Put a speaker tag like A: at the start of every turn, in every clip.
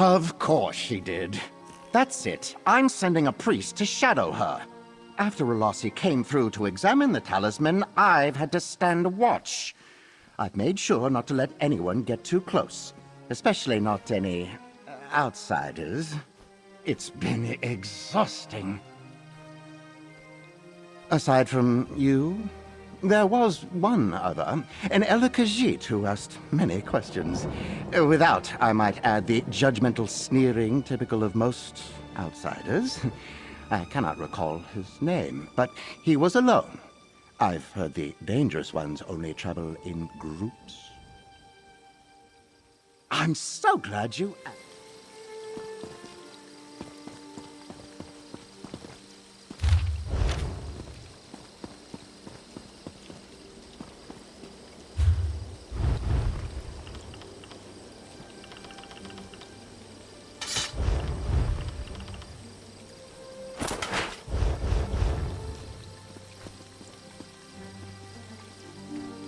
A: Of course she did. That's it. I'm sending a priest to shadow her. After Relossi came through to examine the talisman, I've had to stand watch. I've made sure not to let anyone get too close. Especially not any outsiders. It's been exhausting. Aside from you, there was one other, an Ella Khajiit, who asked many questions. Without, I might add, the judgmental sneering typical of most outsiders. I cannot recall his name, but he was alone. I've heard the dangerous ones only travel in groups. I'm so glad you...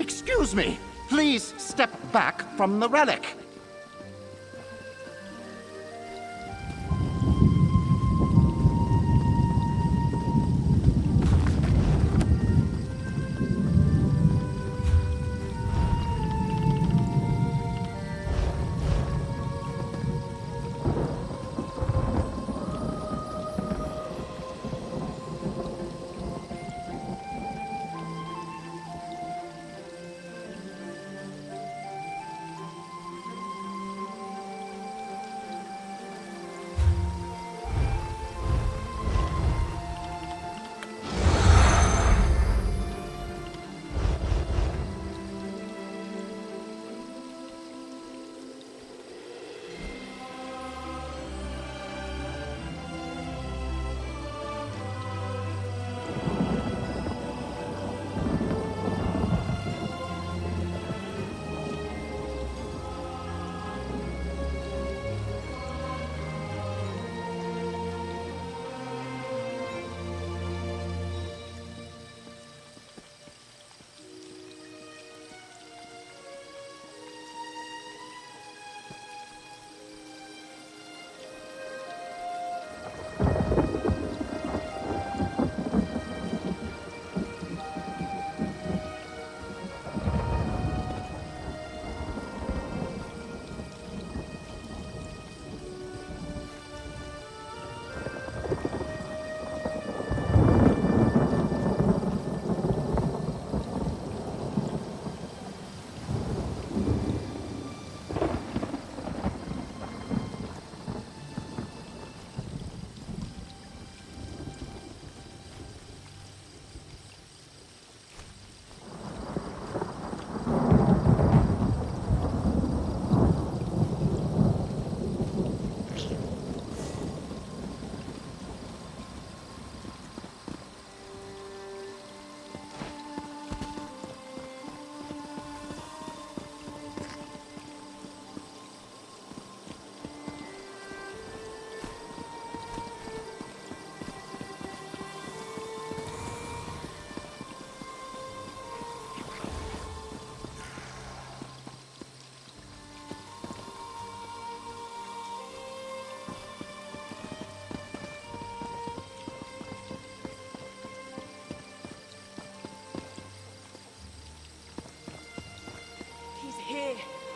A: Excuse me! Please step back from the relic!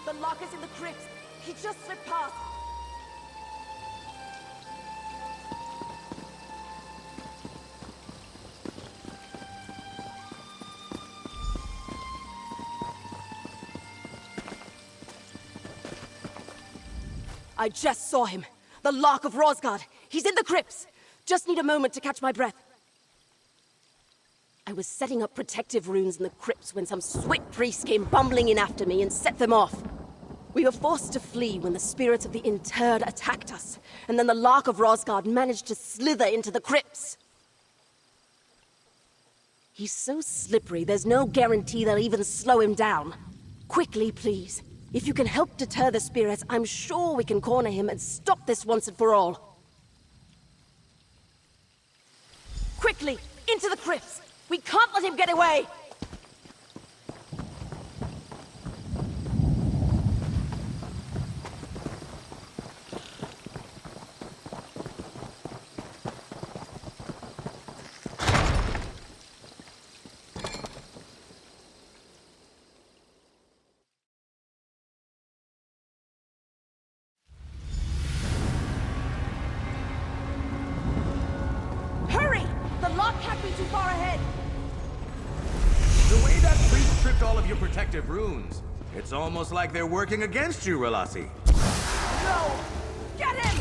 B: The lock is in the crypt. He just slipped past. I just saw him. The Lock of Rosgard. He's in the crypts. Just need a moment to catch my breath. I was setting up protective runes in the crypts when some Swit priest came bumbling in after me and set them off. We were forced to flee when the spirits of the interred attacked us, and then the Lock of Rosgard managed to slither into the crypts. He's so slippery, there's no guarantee they'll even slow him down. Quickly, please. If you can help deter the spirits, I'm sure we can corner him and stop this once and for all. Quickly, into the crypts! We can't let him get away! too far ahead.
C: The way that priest tripped all of your protective runes, it's almost like they're working against you, Relasi.
B: No! Get him!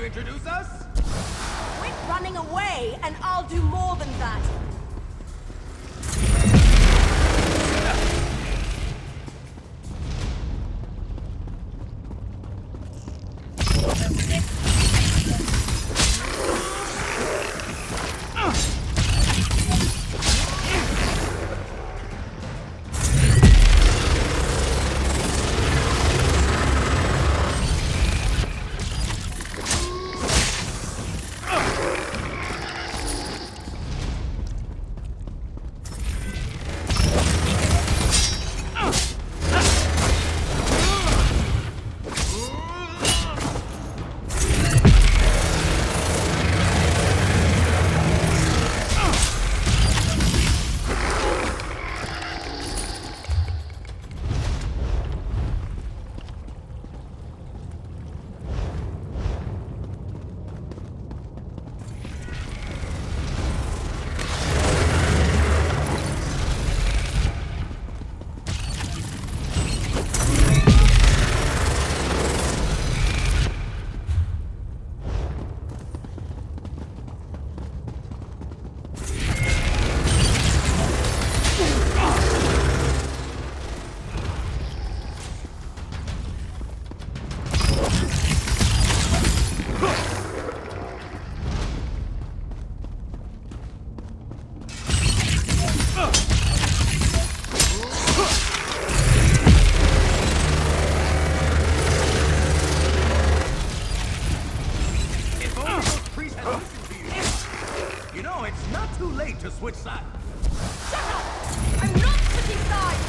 C: Introduce us?
B: Quit running away, and I'll do more than that.
C: To switch sides.
B: Shut up! I'm not switching sides!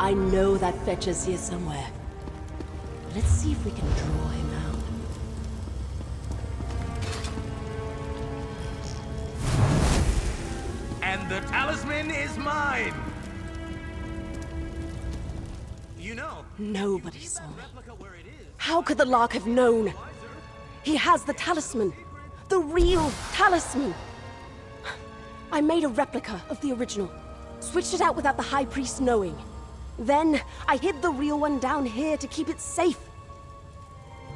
B: I know that Fetcher's here somewhere. Let's see if we can draw him out.
C: And the talisman is mine! You know...
B: Nobody saw me.
C: replica where it is.
B: How could the Lark have known? He has the talisman. The real talisman. I made a replica of the original. Switched it out without the High Priest knowing. Then, I hid the real one down here to keep it safe.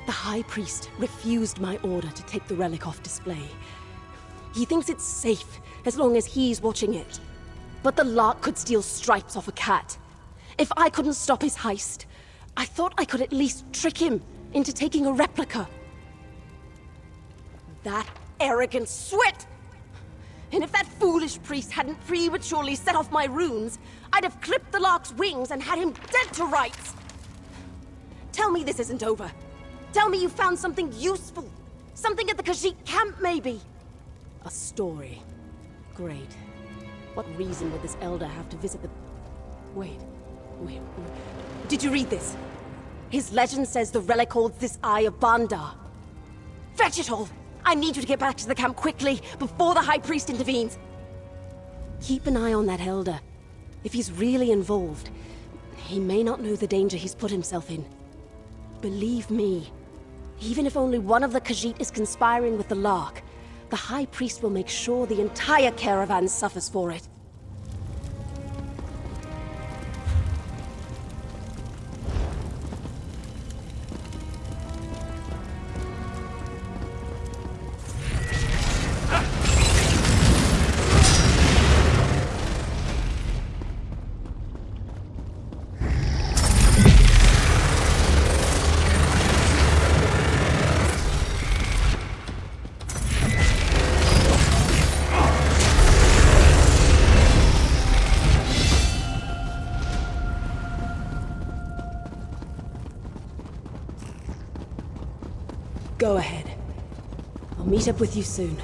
B: The High Priest refused my order to take the relic off display. He thinks it's safe as long as he's watching it. But the Lark could steal stripes off a cat. If I couldn't stop his heist, I thought I could at least trick him into taking a replica. That arrogant swit! And if that foolish priest hadn't prematurely set off my runes, I'd have clipped the Lark's wings and had him dead to rights! Tell me this isn't over. Tell me you found something useful. Something at the Khajiit camp, maybe. A story. Great. What reason would this elder have to visit the... Wait. Did you read this? His legend says the relic holds this Eye of Bandar. Fetch it all! I need you to get back to the camp quickly, before the High Priest intervenes. Keep an eye on that elder. If he's really involved, he may not know the danger he's put himself in. Believe me, even if only one of the Khajiit is conspiring with the Lark, the High Priest will make sure the entire caravan suffers for it. Go ahead. I'll meet up with you soon.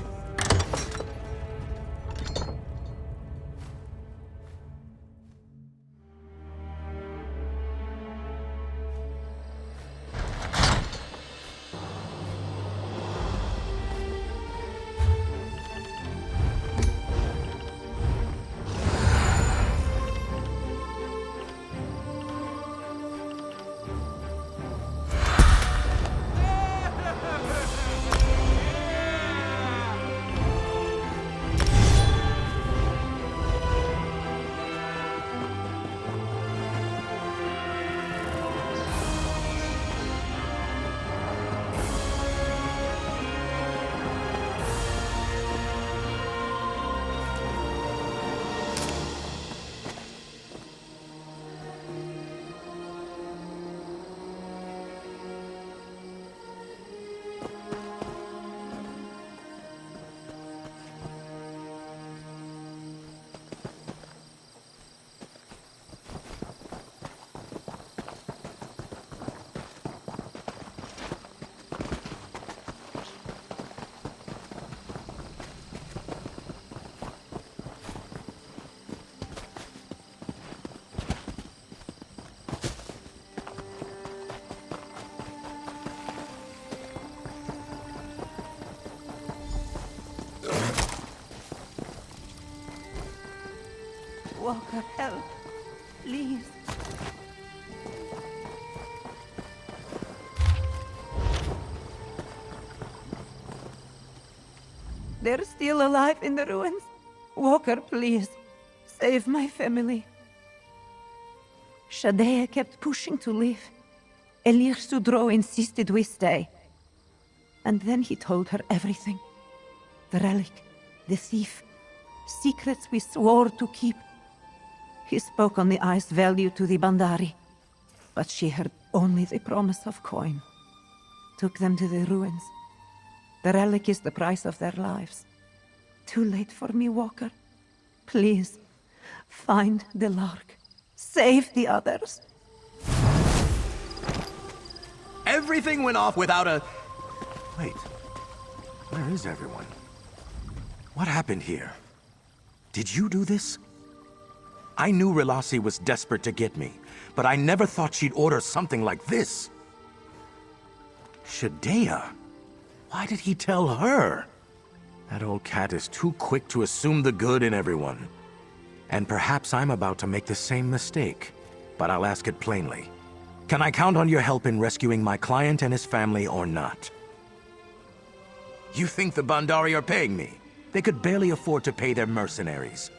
D: Walker, help. Please. They're still alive in the ruins. Walker, please. Save my family. Shadea kept pushing to leave. Elir Sudro insisted we stay. And then he told her everything. The relic, the thief, secrets we swore to keep. He spoke on the ice value to the Bandari, but she heard only the promise of coin. Took them to the ruins. The relic is the price of their lives. Too late for me, Walker. Please, find the Lark. Save the others.
C: Everything went off without a... Wait. Where is everyone? What happened here? Did you do this? I knew Relasi was desperate to get me, but I never thought she'd order something like this. Shadea? Why did he tell her? That old cat is too quick to assume the good in everyone. And perhaps I'm about to make the same mistake, but I'll ask it plainly. Can I count on your help in rescuing my client and his family or not? You think the Bandari are paying me? They could barely afford to pay their mercenaries.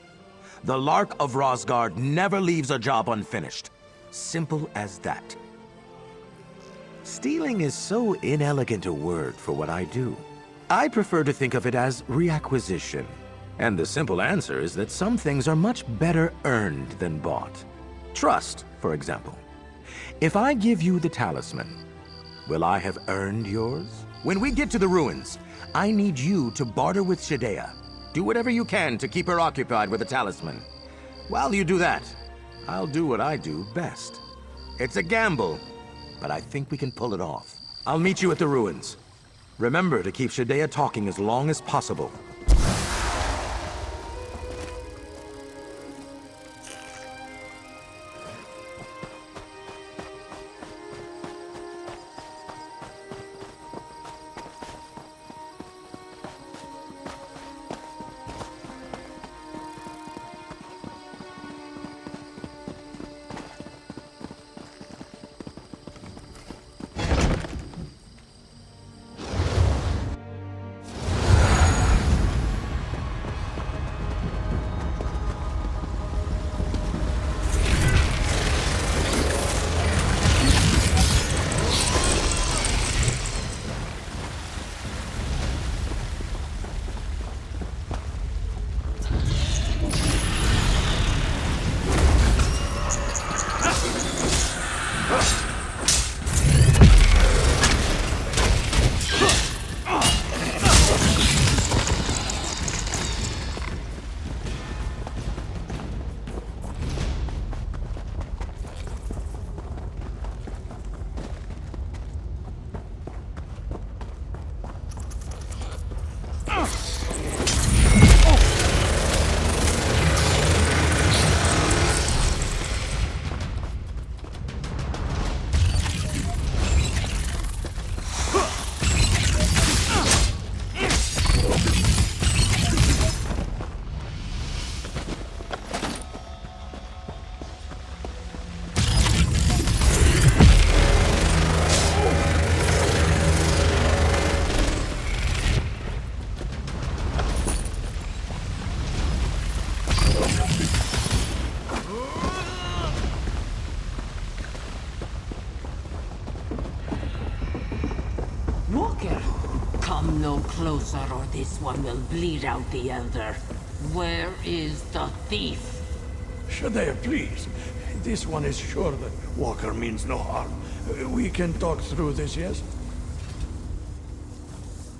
C: The Lark of Rosgard never leaves a job unfinished. Simple as that. Stealing is so inelegant a word for what I do. I prefer to think of it as reacquisition. And the simple answer is that some things are much better earned than bought. Trust, for example. If I give you the talisman, will I have earned yours? When we get to the ruins, I need you to barter with Shadea. Do whatever you can to keep her occupied with the talisman. While you do that, I'll do what I do best. It's a gamble, but I think we can pull it off. I'll meet you at the ruins. Remember to keep Shadea talking as long as possible.
E: Come no closer or this one will bleed out the Elder. Where is the thief?
F: Shaddai, please. This one is sure that Walker means no harm. We can talk through this, yes?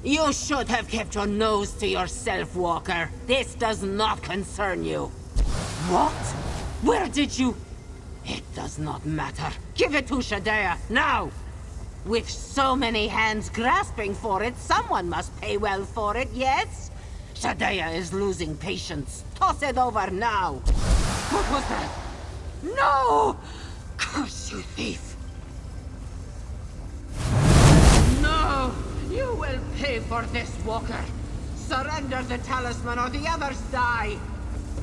E: You should have kept your nose to yourself, Walker. This does not concern you. What? Where did you... It does not matter. Give it to Shaddai, now! With so many hands grasping for it, someone must pay well for it, yes? Shaddai is losing patience. Toss it over now! What was that? No! Curse you, thief! No! You will pay for this, Walker! Surrender the talisman or the others die!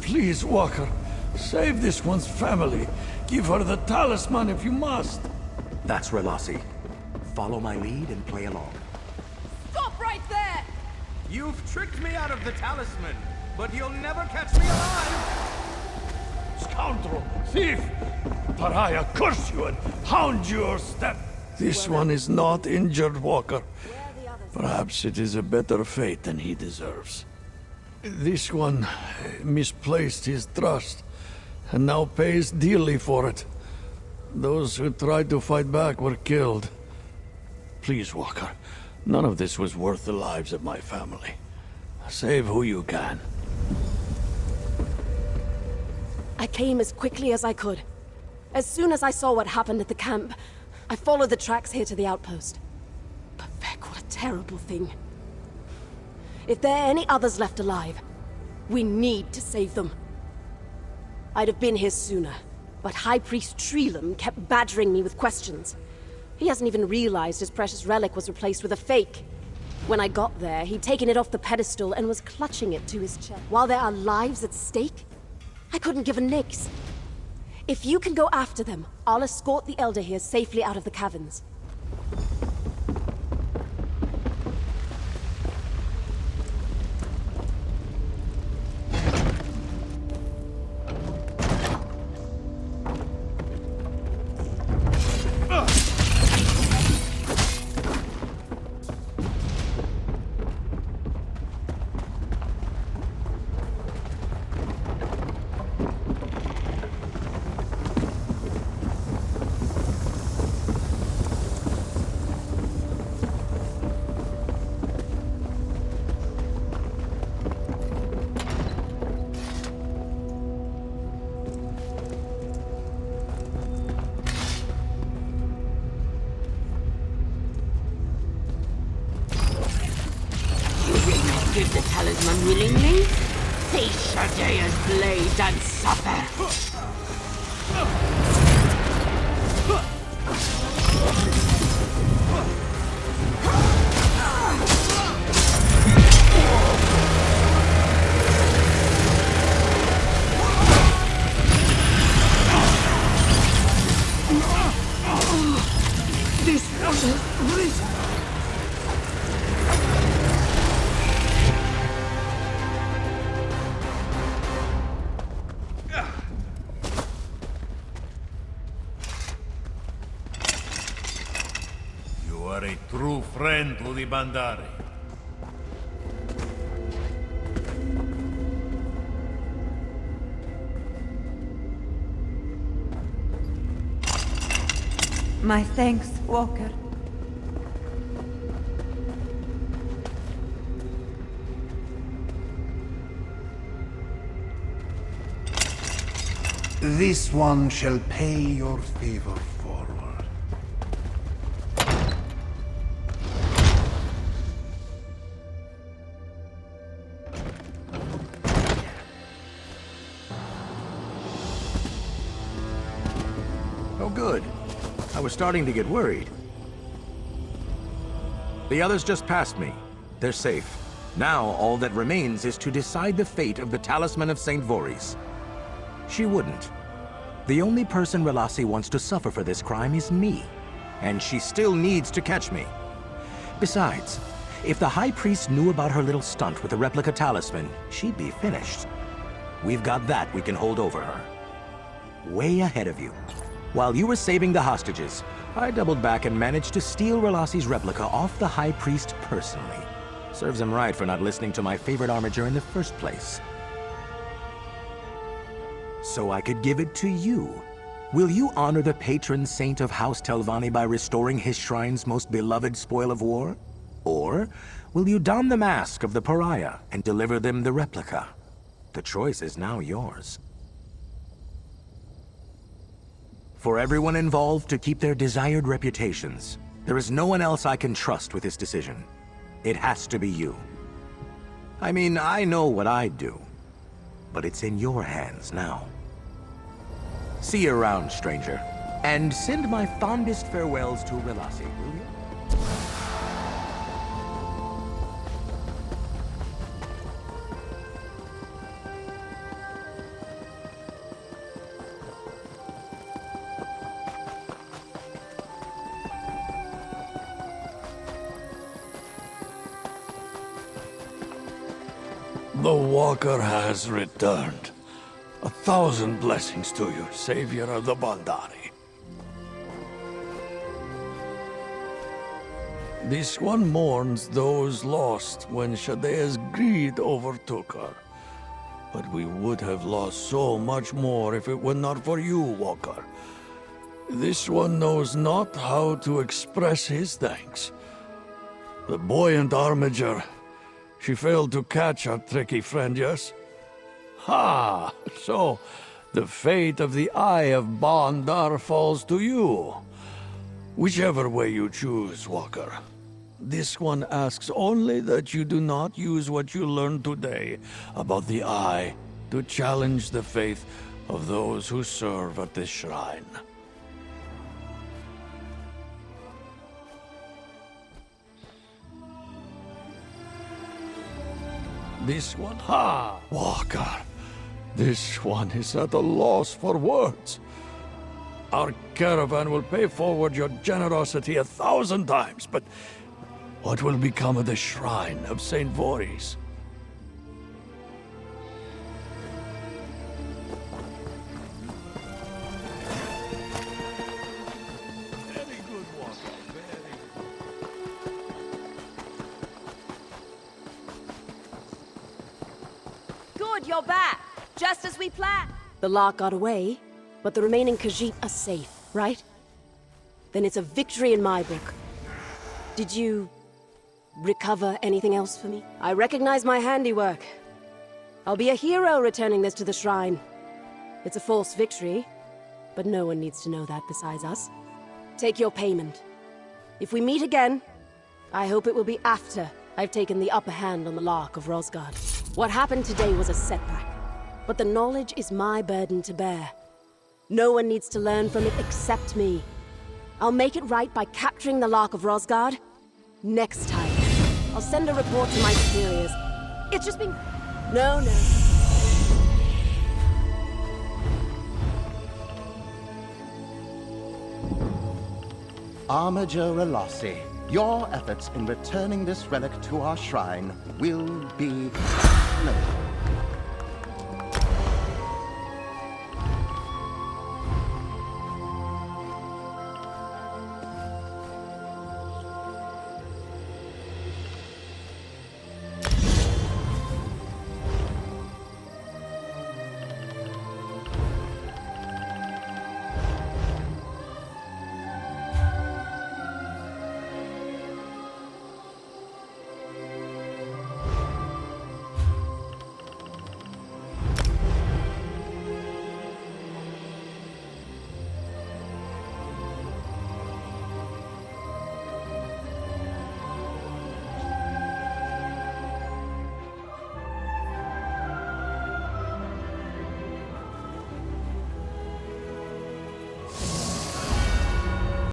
F: Please, Walker. Save this one's family. Give her the talisman if you must.
C: That's Relassi. Follow my lead and play along.
B: Stop right there!
C: You've tricked me out of the talisman, but you'll never catch me alive!
F: Scoundrel! Thief! Pariah, curse you and hound your step! This one is not injured, Walker. Perhaps it is a better fate than he deserves. This one misplaced his trust, and now pays dearly for it. Those who tried to fight back were killed. Please, Walker, none of this was worth the lives of my family. Save who you can.
B: I came as quickly as I could. As soon as I saw what happened at the camp, I followed the tracks here to the outpost. But Vec, what a terrible thing. If there are any others left alive, we need to save them. I'd have been here sooner, but High Priest Treelam kept badgering me with questions. He hasn't even realized his precious relic was replaced with a fake. When I got there, he'd taken it off the pedestal and was clutching it to his chest. While there are lives at stake, I couldn't give a nix. If you can go after them, I'll escort the Elder here safely out of the caverns.
E: Give the talisman willingly? Face Shaddai's blade and suffer! This was risk.
G: A true friend to the Bandari.
D: My thanks, Walker.
H: This one shall pay your favor forward.
C: Oh, good. I was starting to get worried. The others just passed me. They're safe. Now, all that remains is to decide the fate of the Talisman of St. Voorhis. She wouldn't. The only person Relassi wants to suffer for this crime is me. And she still needs to catch me. Besides, if the High Priest knew about her little stunt with the replica talisman, she'd be finished. We've got that we can hold over her. Way ahead of you. While you were saving the hostages, I doubled back and managed to steal Relassi's replica off the High Priest personally. Serves him right for not listening to my favorite armiger in the first place. So I could give it to you. Will you honor the patron saint of House Telvanni by restoring his shrine's most beloved spoil of war? Or will you don the mask of the pariah and deliver them the replica? The choice is now yours. For everyone involved to keep their desired reputations, there is no one else I can trust with this decision. It has to be you. I mean, I know what I'd do, but it's in your hands now. See you around, stranger. And send my fondest farewells to Relasi, will you?
F: The Walker has returned. 1,000 blessings to you, savior of the Bandari. This one mourns those lost when Shadea's greed overtook her. But we would have lost so much more if it were not for you, Walker. This one knows not how to express his thanks. The buoyant armiger, she failed to catch our tricky friend, yes? Ha! So, the fate of the Eye of Bandar falls to you. Whichever way you choose, Walker. This one asks only that you do not use what you learned today about the Eye to challenge the faith of those who serve at this shrine. This one, ha! Walker, this one is at a loss for words. Our caravan will pay forward your generosity 1,000 times, but what will become of the shrine of St. Voorhis? Very good, Walker, very good.
B: Good, you're back. Just as we planned. The Lark got away, but the remaining Khajiit are safe, right? Then it's a victory in my book. Did you recover anything else for me? I recognize my handiwork. I'll be a hero returning this to the shrine. It's a false victory, but no one needs to know that besides us. Take your payment. If we meet again, I hope it will be after I've taken the upper hand on the Lark of Rosgard. What happened today was a setback, but the knowledge is my burden to bear. No one needs to learn from it except me. I'll make it right by capturing the Lark of Rosgard. Next time, I'll send a report to my superiors. It's just been... No.
A: Armiger Relasi, your efforts in returning this relic to our shrine will be... No.